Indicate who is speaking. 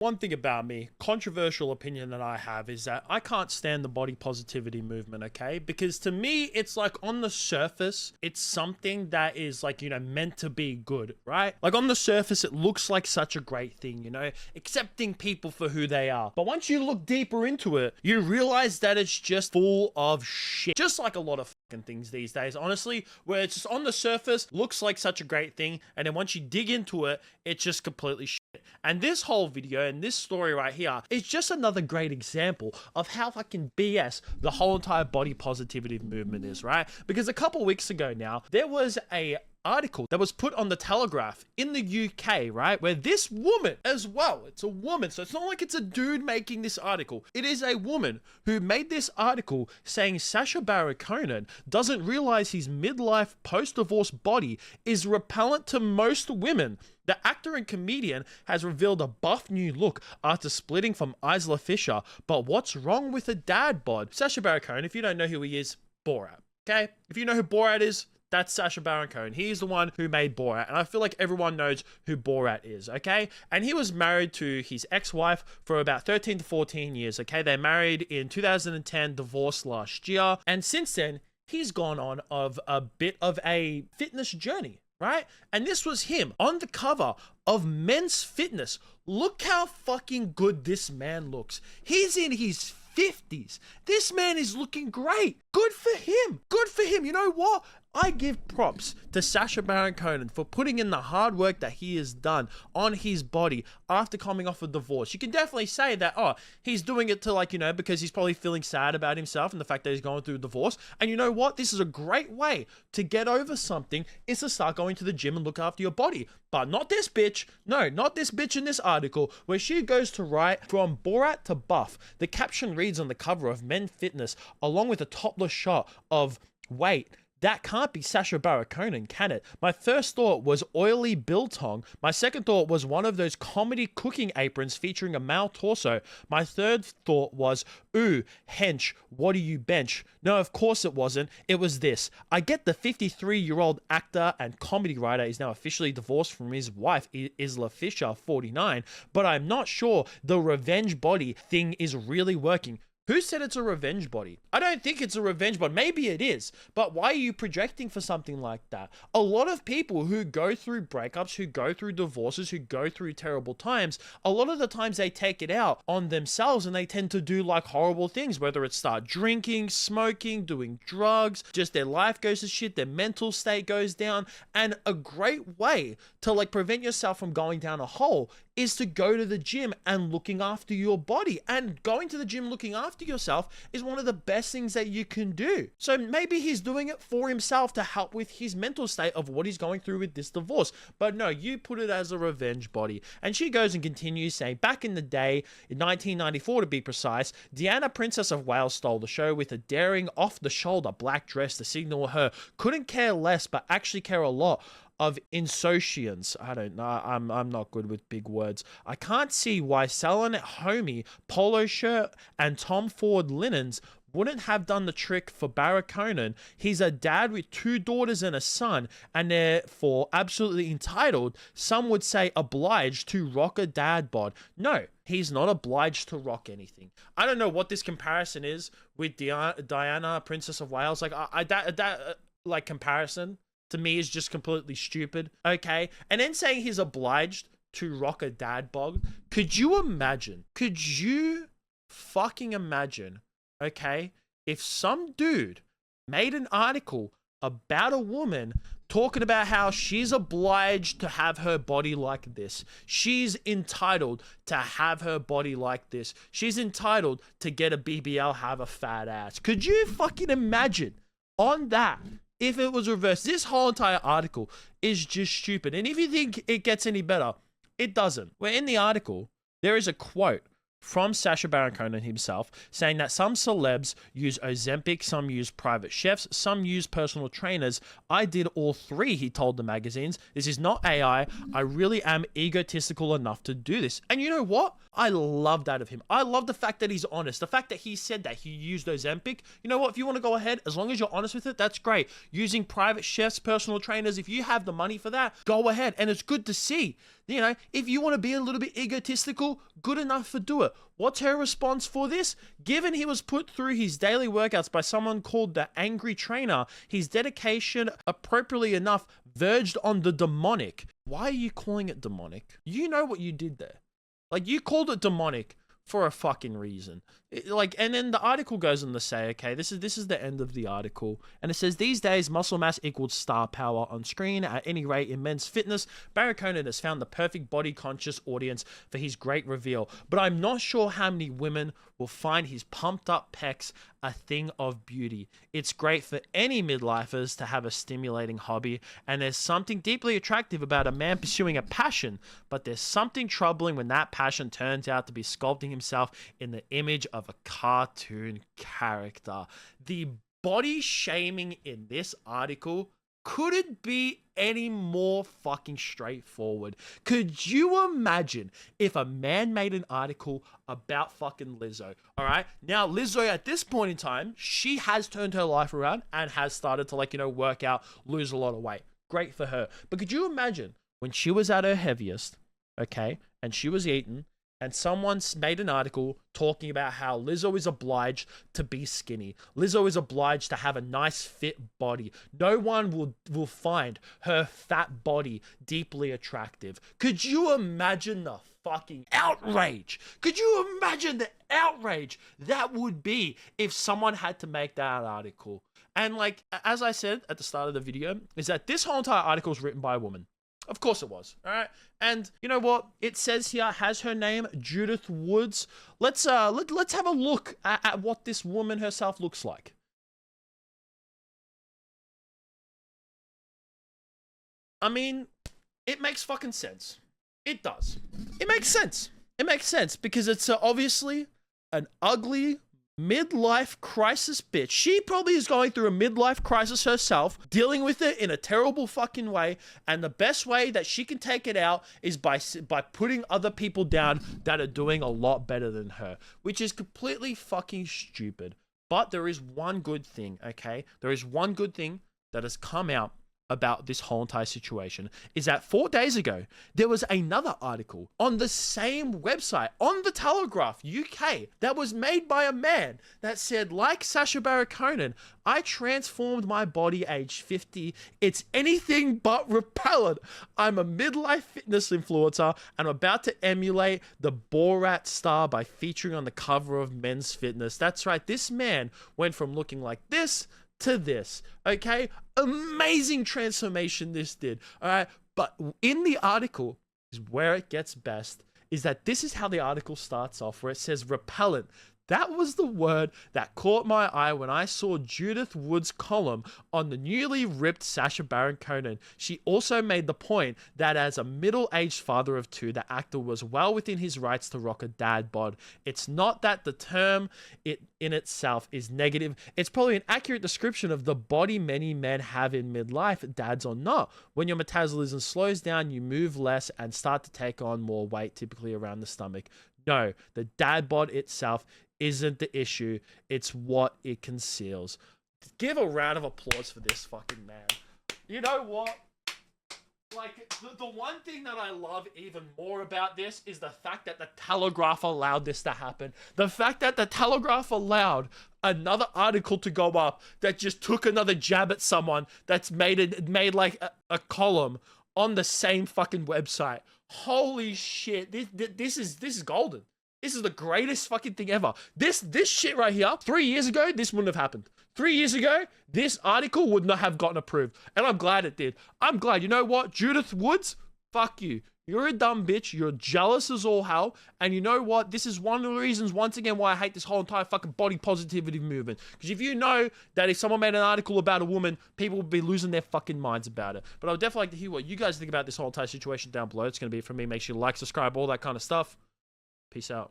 Speaker 1: One thing about me, controversial opinion that I have is that I can't stand the body positivity movement, okay? Because to me, it's like on the surface, it's something that is like, meant to be good, right? Like on the surface, it looks like such a great thing, accepting people for who they are. But once you look deeper into it, you realize that it's just full of shit. Just like a lot of fucking things these days, honestly, where it's just on the surface, looks like such a great thing. And then once you dig into it, it's just completely shit. And this whole video and this story right here is just another great example of how fucking BS the whole entire body positivity movement is, right? Because a couple weeks ago now, there was a article that was put on the Telegraph in the UK, right? Where this woman as well, it's a woman, so it's not like it's a dude making this article. It is a woman who made this article saying Sacha Baron Cohen doesn't realize his midlife post-divorce body is repellent to most women. The actor and comedian has revealed a buff new look after splitting from Isla Fisher, but what's wrong with a dad bod? Sacha Baron Cohen, if you don't know who he is, Borat, okay? If you know who Borat is, that's Sacha Baron Cohen. He's the one who made Borat, and I feel like everyone knows who Borat is, okay? And he was married to his ex-wife for about 13 to 14 years, okay? They married in 2010, divorced last year, and since then, he's gone on of a bit of a fitness journey, right? And this was him on the cover of Men's Fitness. Look how fucking good this man looks. He's in his 50s. This man is looking great. Good for him. Good for him. You know what? I give props to Sacha Baron Cohen for putting in the hard work that he has done on his body after coming off a divorce. You can definitely say that, he's doing it to because he's probably feeling sad about himself and the fact that he's going through a divorce. And you know what? This is a great way to get over something, is to start going to the gym and look after your body. But not this bitch. No, not this bitch in this article where she goes to write from Borat to buff. The caption reads on the cover of Men's Fitness along with a topless shot of, wait, that can't be Sacha Baron Cohen, can it? My first thought was oily biltong. My second thought was one of those comedy cooking aprons featuring a male torso. My third thought was, ooh, hench, what do you bench? No, of course it wasn't. It was this. I get the 53-year-old actor and comedy writer is now officially divorced from his wife, Isla Fisher, 49, but I'm not sure the revenge body thing is really working. Who said it's a revenge body? I don't think it's a revenge body. Maybe it is, but why are you projecting for something like that? A lot of people who go through breakups, who go through divorces, who go through terrible times, a lot of the times they take it out on themselves and they tend to do like horrible things, whether it's start drinking, smoking, doing drugs, just their life goes to shit, their mental state goes down. And a great way to like prevent yourself from going down a hole is to go to the gym and looking after your body. And going to the gym looking after yourself is one of the best things that you can do. So maybe he's doing it for himself to help with his mental state of what he's going through with this divorce. But no, you put it as a revenge body. And she goes and continues saying, back in the day, in 1994 to be precise, Diana, Princess of Wales, stole the show with a daring off-the-shoulder black dress to signal her couldn't care less but actually care a lot of insouciance. I don't know. I'm not good with big words. I can't see why selling a homie polo shirt and Tom Ford linens wouldn't have done the trick for Baron Cohen. He's a dad with 2 daughters and a son, and therefore absolutely entitled, some would say obliged, to rock a dad bod. No, he's not obliged to rock anything. I don't know what this comparison is with Diana, Princess of Wales. Like that comparison to me is just completely stupid, okay? And then saying he's obliged to rock a dad bod. Could you imagine? Could you fucking imagine, okay, if some dude made an article about a woman talking about how she's obliged to have her body like this. She's entitled to have her body like this. She's entitled to get a BBL, have a fat ass. Could you fucking imagine on that? If it was reversed, this whole entire article is just stupid. And if you think it gets any better, it doesn't. Where in the article, there is a quote from Sacha Baron Cohen himself saying that some celebs use Ozempic, some use private chefs, some use personal trainers. I did all 3, he told the magazines. This is not AI. I really am egotistical enough to do this. And you know what? I love that of him. I love the fact that he's honest. The fact that he said that he used Ozempic. You know what? If you want to go ahead, as long as you're honest with it, that's great. Using private chefs, personal trainers, if you have the money for that, go ahead. And it's good to see You know, if you want to be a little bit egotistical, good enough for do it. What's her response for this? Given he was put through his daily workouts by someone called the Angry Trainer, his dedication, appropriately enough, verged on the demonic. Why are you calling it demonic? You know what you did there. Like, you called it demonic for a fucking reason. And then the article goes on to say, okay, this is the end of the article, and it says, these days muscle mass equals star power on screen. At any rate, in men's fitness, Baron Conan has found the perfect body conscious audience for his great reveal, but I'm not sure how many women will find his pumped up pecs a thing of beauty. It's great for any midlifers to have a stimulating hobby, and there's something deeply attractive about a man pursuing a passion, but there's something troubling when that passion turns out to be sculpting himself in the image of a cartoon character. The body shaming in this article couldn't be any more fucking straightforward. Could you imagine if a man made an article about fucking Lizzo? All right. Now, Lizzo, at this point in time, she has turned her life around and has started to, work out, lose a lot of weight. Great for her. But could you imagine when she was at her heaviest, okay, and she was eating, and someone's made an article talking about how Lizzo is obliged to be skinny. Lizzo is obliged to have a nice fit body. No one will find her fat body deeply attractive. Could you imagine the fucking outrage? Could you imagine the outrage that would be if someone had to make that article? And as I said at the start of the video, is that this whole entire article is written by a woman. Of course it was, all right? And you know what? It says here, has her name Judith Woods. Let's have a look at what this woman herself looks like. I mean, it makes fucking sense. It does. It makes sense. It makes sense because it's obviously an ugly midlife crisis bitch. She probably is going through a midlife crisis herself, dealing with it in a terrible fucking way, and the best way that she can take it out is by putting other people down that are doing a lot better than her, which is completely fucking stupid. But there is one good thing, okay? There is one good thing that has come out about this whole entire situation, is that 4 days ago, there was another article on the same website, on the Telegraph UK, that was made by a man that said, like Sacha Baron Conan, I transformed my body age 50. It's anything but repellent. I'm a midlife fitness influencer and I'm about to emulate the Borat star by featuring on the cover of Men's Fitness. That's right, this man went from looking like this to this, okay? Amazing transformation this did, all right? But in the article is where it gets best, is that this is how the article starts off, where it says repellent. That was the word that caught my eye when I saw Judith Wood's column on the newly ripped Sacha Baron Conan. She also made the point that as a middle-aged father of two, the actor was well within his rights to rock a dad bod. It's not that the term in itself is negative. It's probably an accurate description of the body many men have in midlife, dads or not. When your metabolism slows down, you move less and start to take on more weight, typically around the stomach. No, the dad bod itself isn't the issue. It's what it conceals. Give a round of applause for this fucking man. You know what? The one thing that I love even more about this is the fact that the Telegraph allowed this to happen. The fact that the Telegraph allowed another article to go up that just took another jab at someone that's made a column on the same fucking website. Holy shit. This is golden. This is the greatest fucking thing ever. This shit right here, 3 years ago, this wouldn't have happened. 3 years ago, this article would not have gotten approved. And I'm glad it did. I'm glad. You know what? Judith Woods, fuck you. You're a dumb bitch. You're jealous as all hell. And you know what? This is one of the reasons, once again, why I hate this whole entire fucking body positivity movement. Because if you know that if someone made an article about a woman, people would be losing their fucking minds about it. But I would definitely like to hear what you guys think about this whole entire situation down below. It's going to be it from me. Make sure you like, subscribe, all that kind of stuff. Peace out.